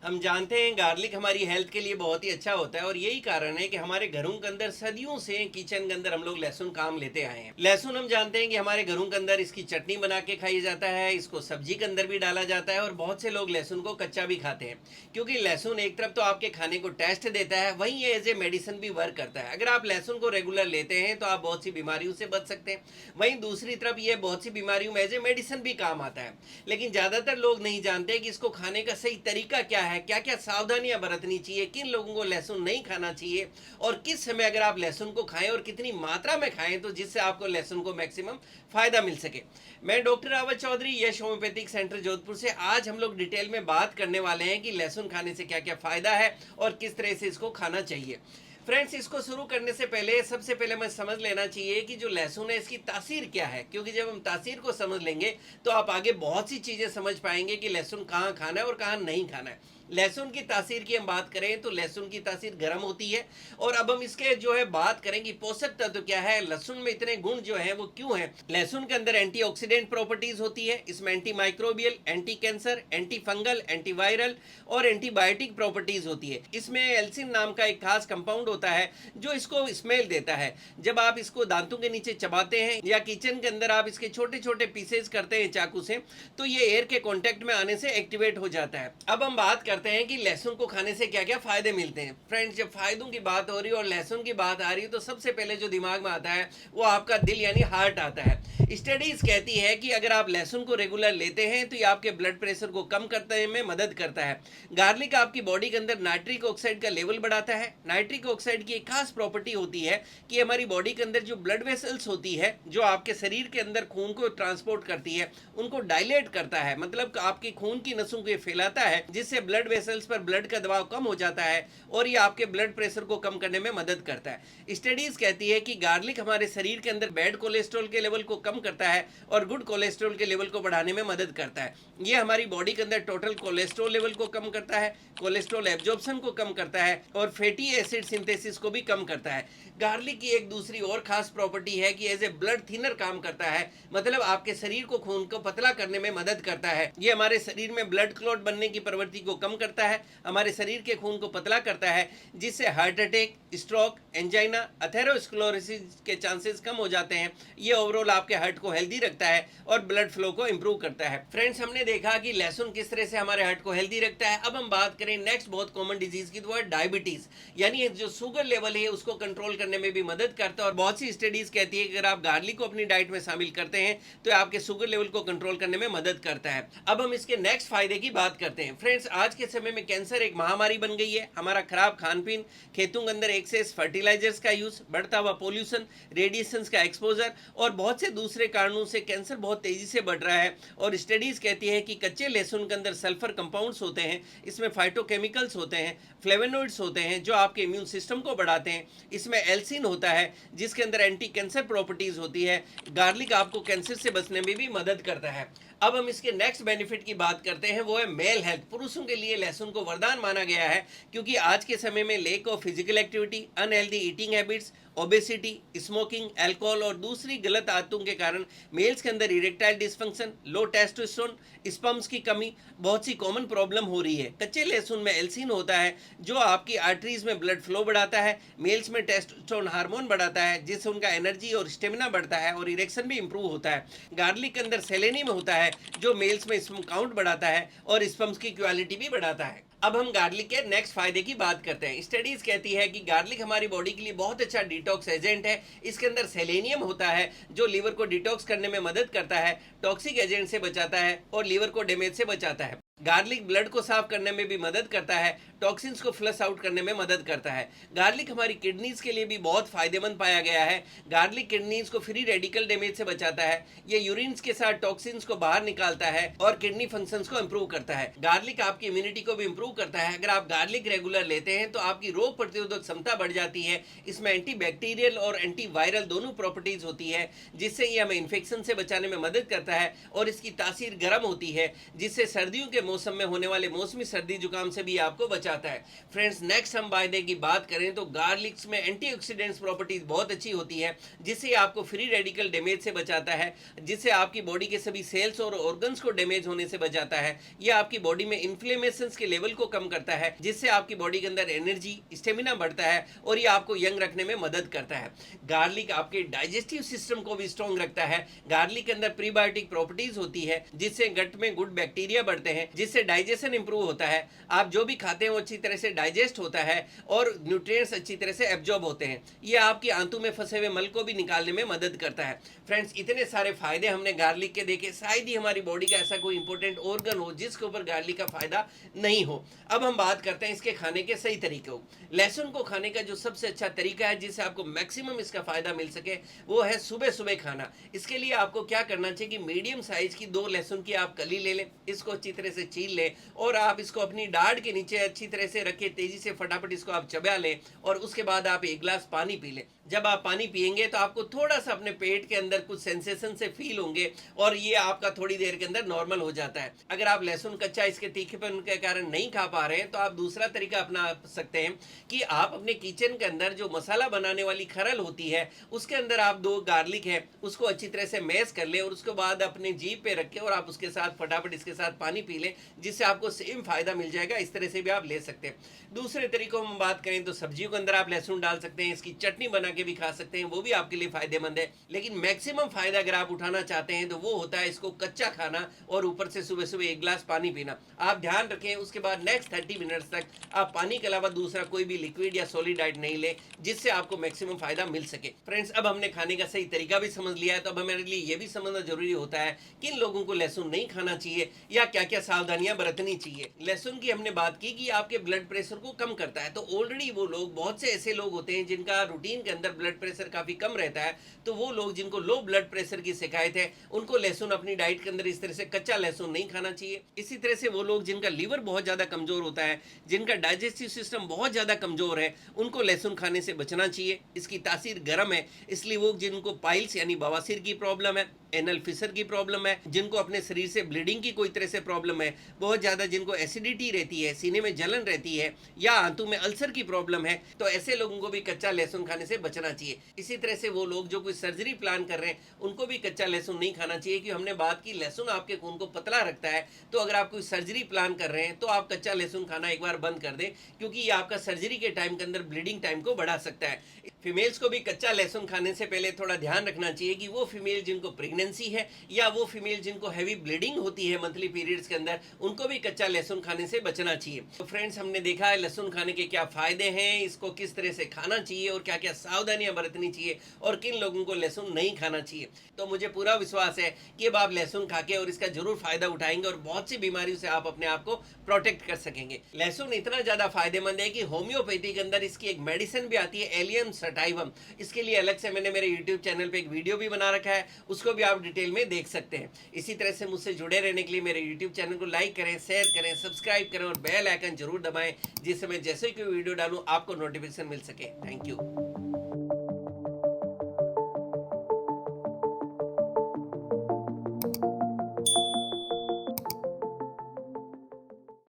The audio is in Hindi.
हम जानते हैं गार्लिक हमारी हेल्थ के लिए बहुत ही अच्छा होता है और यही कारण है कि हमारे घरों के अंदर सदियों से किचन के अंदर हम लोग लहसुन काम लेते आए हैं। लहसुन हम जानते हैं कि हमारे घरों के अंदर इसकी चटनी बना के खाई जाता है, इसको सब्जी के अंदर भी डाला जाता है और बहुत से लोग लहसुन को कच्चा भी खाते हैं। क्योंकि लहसुन एक तरफ तो आपके खाने को टेस्ट देता है, वहीं ये एज ए मेडिसिन भी वर्क करता है। अगर आप लहसुन को रेगुलर लेते हैं तो आप बहुत सी बीमारियों से बच सकते हैं। वहीं दूसरी तरफ ये बहुत सी बीमारियों में एज ए मेडिसिन भी काम आता है। लेकिन ज्यादातर लोग नहीं जानते कि इसको खाने का सही तरीका क्या है, क्या क्या सावधानियां बरतनी चाहिए, किन लोगों को लहसुन नहीं खाना चाहिए और किस समय अगर आप लहसुन को खाएं और कितनी मात्रा में खाएं तो जिससे आपको लहसुन को मैक्सिमम फायदा मिल सके। मैं डॉक्टर रावत चौधरी, यश होम्योपैथिक सेंटर जोधपुर से आज हम लोग डिटेल में बात करने वाले हैं कि लहसुन खाने से क्या क्या फायदा है और किस तरह से इसको खाना चाहिए। फ्रेंड्स, इसको शुरू करने से पहले सबसे पहले मैं समझ लेना चाहिए कि जो लहसुन है इसकी तासीर क्या है, क्योंकि जब हम तासीर को समझ लेंगे तो आप आगे बहुत सी चीजें समझ पाएंगे कि लहसुन कहाँ खाना है और कहाँ नहीं खाना है। लहसुन की तासीर की हम बात करें तो लहसुन की तासीर गर्म होती है। और अब हम इसके जो है बात करें कि पोषक तत्व क्या है, लहसुन में इतने गुण जो है वो क्यों है। लहसुन के अंदर एंटीऑक्सीडेंट प्रॉपर्टीज होती है, इसमें anti microbial, anti cancer, anti fungal, antiviral और एंटीबायोटिक प्रॉपर्टीज होती है। इसमें एल्सिन नाम का एक खास कंपाउंड होता है जो इसको स्मेल देता है। जब आप इसको दांतों के नीचे चबाते हैं या किचन के अंदर आप इसके छोटे छोटे पीसेस करते हैं चाकू से, तो ये एयर के कांटेक्ट में आने से एक्टिवेट हो जाता है। अब हम बात करते हैं कि लहसुन को खाने से क्या क्या फायदे मिलते हैं। फ्रेंड्स, जब फायदों की बात हो रही है और लहसुन की बात आ रही है तो सबसे पहले जो दिमाग में आता है वो आपका दिल यानी हार्ट आता है। स्टडीज कहती है कि अगर आप लहसुन को रेगुलर लेते हैं तो ये आपके ब्लड प्रेशर को कम करने में मदद करता है। गार्लिक आपकी बॉडी के अंदर नाइट्रिक ऑक्साइड का लेवल बढ़ाता है। नाइट्रिक ऑक्साइड की एक खास प्रॉपर्टी होती है कि हमारी बॉडी के अंदर जो ब्लड वेसल्स होती है, जो आपके शरीर के अंदर खून को ट्रांसपोर्ट करती है, उनको डायलेट करता है। मतलब आपकी खून की नसों को फैलाता है जिससे ब्लड वेसल्स पर ब्लड का दबाव कम हो जाता है और ये आपके ब्लड प्रेशर को कम करने में मदद करता है। स्टडीज कहती है कि गार्लिक हमारे शरीर के अंदर बैड कोलेस्ट्रॉल के लेवल को कम करता है और गुड कोलेस्ट्रॉल के लेवल को बढ़ाने में मदद करता है। ये हमारी बॉडी के अंदर टोटल कोलेस्ट्रॉल लेवल को कम करता है, कोलेस्ट्रॉल एब्जॉर्प्शन को कम करता है और फैटी एसिड सिंथेसिस को भी कम करता है। गार्लिक की एक दूसरी और खास प्रॉपर्टी है कि एज ए ब्लड थिनर काम करता है। मतलब आपके शरीर को खून को पतला करने में मदद करता है। ये हमारे शरीर में ब्लड क्लॉट बनने की प्रवृत्ति को कम करता है, हमारे शरीर के खून को पतला करता है, जिससे heart attack, stroke, angina, atherosclerosis के चांसेस कम हो जाते हैं। ये ओवरऑल आपके हार्ट को हेल्दी रखता है और ब्लड फ्लो को इंप्रूव करता है। फ्रेंड्स, हमने देखा कि लहसुन किस तरह से हमारे हार्ट को हेल्दी रखता है। अब हम बात करें नेक्स्ट बहुत कॉमन डिजीज की, तो है डायबिटीज, यानी जो शुगर लेवल है उसको कंट्रोल करने में भी मदद करता है। और बहुत सी स्टडीज कहती है कि अगर आप गार्लिक को अपनी डाइट में शामिल करते हैं तो आपके शुगर लेवल को कंट्रोल करने में मदद करता है। अब हम इसके नेक्स्ट फायदे की बात करते हैं। फ्रेंड्स, आज के समय में कैंसर एक महामारी बन गई है। हमारा खराब खान पीन, खेतों के अंदर एक्सेस फर्टिलाइजर्स का यूज, बढ़ता हुआ पोल्यूशन, रेडिएशन का एक्सपोजर और बहुत से दूसरे कारणों से कैंसर बहुत तेजी से बढ़ रहा है। और स्टडीज कहती है कि कच्चे लहसुन के अंदर सल्फर कंपाउंड्स होते हैं, इसमें फाइटोकेमिकल्स होते हैं, फ्लेवोनॉइड्स होते हैं जो आपके इम्यून सिस्टम को बढ़ाते हैं। इसमें एल्सिन होता है जिसके अंदर एंटी कैंसर प्रॉपर्टीज होती है। गार्लिक आपको कैंसर से बचने में भी मदद करता है। अब हम इसके नेक्स्ट बेनिफिट की बात करते हैं, वो है मेल हेल्थ। पुरुषों के लिए लहसुन को वरदान माना गया है क्योंकि आज के समय में lake of physical activity, unhealthy eating habits, obesity, smoking, alcohol और दूसरी गलत आदतों के कारण मेल्स के अंदर इरेक्टाइल डिस्फंक्शन, लो टेस्टोस्टेरोन, स्पर्म्स की कमी बहुत सी कॉमन प्रॉब्लम हो रही है। कच्चे लहसुन में एल्सिन होता है जो आपकी आर्टरीज में ब्लड फ्लो बढ़ाता है, मेल्स में टेस्टोस्टेरोन हार्मोन बढ़ाता है जिससे उनका एनर्जी और स्टेमिना बढ़ता है और इरेक्शन भी इंप्रूव होता है। गार्लिक के अंदर सेलेनियम होता है जो मेल्स में स्पर्म काउंट बढ़ाता है और स्पर्म्स की क्वालिटी भी बढ़ाता है। अब हम गार्लिक के नेक्स्ट फायदे की बात करते हैं। स्टडीज कहती है कि गार्लिक हमारी बॉडी के लिए बहुत अच्छा डिटॉक्स एजेंट है। इसके अंदर सेलेनियम होता है जो लीवर को डिटॉक्स करने में मदद करता है, टॉक्सिक एजेंट से बचाता है और लीवर को डैमेज से बचाता है। गार्लिक ब्लड को साफ करने में भी मदद करता है, टॉक्सिन्स को फ्लश आउट करने में मदद करता है। गार्लिक हमारी किडनीज के लिए भी बहुत फायदेमंद पाया गया है। गार्लिक किडनीज को फ्री रेडिकल डैमेज से बचाता है, ये यूरिन्स के साथ टॉक्सिन्स को बाहर निकालता है और किडनी फंक्शंस को इंप्रूव करता है। गार्लिक आपकी इम्यूनिटी को भी इंप्रूव करता है। अगर आप गार्लिक रेगुलर लेते हैं तो आपकी रोग प्रतिरोधक क्षमता बढ़ जाती है। इसमें एंटी बैक्टीरियल और एंटी वायरल दोनों प्रॉपर्टीज होती है जिससे ये हमें इन्फेक्शन से बचाने में मदद करता है। और इसकी तासीर गर्म होती है जिससे सर्दियों के मौसम में होने वाले मौसमी सर्दी जुकाम से भी आपको बचाता है। फ्रेंड्स, नेक्स्ट हम फायदे की बात करें तो गार्लिक्स में एंटीऑक्सीडेंट्स प्रॉपर्टीज बहुत अच्छी होती है, जिससे आपको फ्री रेडिकल डैमेज से बचाता है, जिससे आपकी बॉडी के सभी सेल्स और ऑर्गन्स को डैमेज होने से बचाता है। यह आपकी बॉडी में इन्फ्लेमेशंस के लेवल को कम करता है, जिससे आपकी बॉडी के अंदर एनर्जी स्टेमिना बढ़ता है और ये आपको यंग रखने में मदद करता है। गार्लिक आपके डाइजेस्टिव सिस्टम को भी स्ट्रॉन्ग रखता है। गार्लिक के अंदर प्रीबायोटिक प्रॉपर्टीज होती है, जिससे गट में गुड बैक्टीरिया बढ़ते हैं, जिससे डाइजेशन इंप्रूव होता है। आप जो भी खाते हैं वो अच्छी तरह से डाइजेस्ट होता है और न्यूट्रिएंट्स अच्छी तरह से एब्जॉर्ब होते हैं। ये आपकी आंतों में फंसे हुए मल को भी निकालने में मदद करता है। फ्रेंड्स, इतने सारे फायदे हमने गार्लिक के देखे, शायद ही हमारी बॉडी का ऐसा कोई इंपॉर्टेंट ऑर्गन हो जिसके ऊपर गार्लिक का फायदा नहीं हो। अब हम बात करते हैं इसके खाने के सही तरीके हो। लहसुन को खाने का जो सबसे अच्छा तरीका है जिससे आपको मैक्सिमम इसका फायदा मिल सके, वो है सुबह सुबह खाना। इसके लिए आपको क्या करना चाहिए कि मीडियम साइज की 2 लहसुन की आप कली ले लें, इसको अच्छी तरह से छील लें और आप इसको अपनी डांट के नीचे अच्छी तरह से रखिए, तेजी से फटाफट इसको आप चबा लें और उसके बाद आप 1 गिलास पानी पी लें। जब आप पानी पिएंगे तो आपको थोड़ा सा अपने पेट के अंदर कुछ सेंसेशन से फील होंगे और ये आपका थोड़ी देर के अंदर नॉर्मल हो जाता है। अगर आप लहसुन कच्चा इसके तीखेपन के कारण नहीं खा पा रहे हैं तो आप दूसरा तरीका अपना सकते हैं कि आप अपने किचन के अंदर जो मसाला बनाने वाली खरल होती है उसके अंदर आप 2 गार्लिक है उसको अच्छी तरह से मैश कर ले और उसके बाद अपने जीभ पे रख के और आप उसके साथ फटाफट इसके साथ पानी पी लें, जिससे आपको सेम फायदा मिल जाएगा। इस तरह से भी आप ले सकते हैं। दूसरे तरीकों में बात करें तो सब्जियों के अंदर आप लहसुन डाल सकते हैं, इसकी चटनी बना के भी खा सकते हैं, वो भी आपके लिए फायदेमंद है। लेकिन मैक्सिमम फायदा अगर आप उठाना चाहते हैं तो वो होता है इसको कच्चा खाना और ऊपर से सुबह सुबह 1 गिलास पानी पीना। आप ध्यान रखें उसके बाद नेक्स्ट 30 मिनट्स तक आप पानी के अलावा दूसरा कोई भी लिक्विड या सॉलिड डाइट नहीं ले, जिससे आपको मैक्सिमम फायदा मिल सके। फ्रेंड्स, अब हमने खाने का सही तरीका भी समझ लिया है, तो अब हमारे लिए ये भी समझना जरूरी होता है किन लोगों को लहसुन नहीं खाना चाहिए या क्या क्या सावधानियां बरतनी चाहिए। लहसुन की हमने बात की कि आपके ब्लड प्रेशर को कम करता है, तो ऑलरेडी वो लोग, बहुत से ऐसे लोग होते हैं जिनका रूटीन के अंदर ब्लड प्रेशर काफी कम रहता है, तो वो लोग जिनको लो ब्लड प्रेशर की शिकायत है उनको लहसुन अपनी डाइट के अंदर इस तरह से कच्चा लहसुन नहीं खाना चाहिए। इसी तरह से वो लोग जिनका लीवर बहुत ज्यादा कमजोर होता है, जिनका डाइजेस्टिव सिस्टम बहुत ज्यादा कमजोर है, उनको लहसुन खाने से बचना चाहिए। इसकी तासीर गर्म है, इसलिए वो जिनको पाइल्स यानी बवासीर की प्रॉब्लम है, एनल फिशर की प्रॉब्लम है, जिनको अपने शरीर से ब्लीडिंग की कोई तरह से प्रॉब्लम है, बहुत ज्यादा जिनको एसिडिटी रहती है, सीने में जलन रहती है या आंतों में अल्सर की प्रॉब्लम है, तो ऐसे लोगों को भी कच्चा लहसुन खाने से बचना चाहिए। इसी तरह से वो लोग जो कोई सर्जरी प्लान कर रहे हैं उनको भी कच्चा लहसुन नहीं खाना चाहिए, क्योंकि हमने बात की लहसुन आपके खून को पतला रखता है। तो अगर आप कोई सर्जरी प्लान कर रहे हैं तो आप कच्चा लहसुन खाना एक बार बंद कर दें, क्योंकि ये आपका सर्जरी के टाइम के अंदर ब्लीडिंग टाइम को बढ़ा सकता है। फीमेल्स को भी कच्चा लहसुन खाने से पहले थोड़ा ध्यान रखना चाहिए कि वो फीमेल जिनको प्रेगनेंसी है या वो फीमेल जिनको हैवी ब्लीडिंग होती है मंथली पीरियड्स के अंदर, उनको भी कच्चा लहसुन खाने से बचना चाहिए। तो फ्रेंड्स, हमने देखा है लहसुन खाने के क्या फायदे हैं, इसको किस तरह से खाना चाहिए और क्या क्या सावधानियां बरतनी चाहिए और किन लोगों को लहसुन नहीं खाना चाहिए। तो मुझे पूरा विश्वास है कि अब आप लहसुन खा के और इसका जरूर फायदा उठाएंगे और बहुत सी बीमारियों से आप अपने आप को प्रोटेक्ट कर सकेंगे। लहसुन इतना ज्यादा फायदेमंद है कि होम्योपैथी के अंदर इसकी एक मेडिसिन भी आती है, एलियम सटाइवम। इसके लिए अलग से मैंने मेरे यूट्यूब चैनल पे एक वीडियो भी बना रखा है, उसको भी आप डिटेल में देख सकते हैं। इसी तरह से मुझसे जुड़े रहने के लिए मेरे यूट्यूब चैनल को लाइक करें, शेयर करें, सब्सक्राइब करें और बेल आइकन जरूर दबाएं, जिससे मैं जैसे कोई वीडियो डालूं आपको नोटिफिकेशन मिल सके। Thank you.